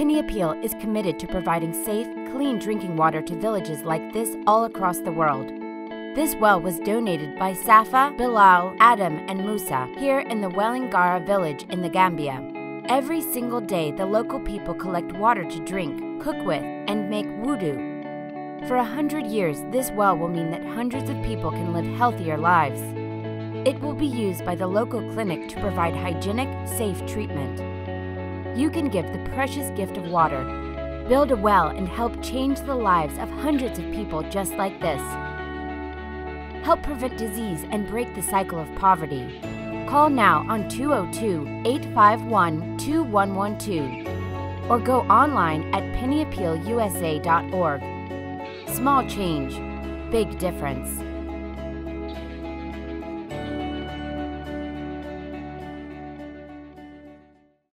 Penny Appeal is committed to providing safe, clean drinking water to villages like this all across the world. This well was donated by Safa, Bilal, Adam, and Musa here in the Wellingara village in the Gambia. Every single day, the local people collect water to drink, cook with, and make wudu. For 100 years, this well will mean that hundreds of people can live healthier lives. It will be used by the local clinic to provide hygienic, safe treatment. You can give the precious gift of water, build a well, and help change the lives of hundreds of people just like this. Help prevent disease and break the cycle of poverty. Call now on 202-851-2112 or go online at pennyappealusa.org. Small change, big difference.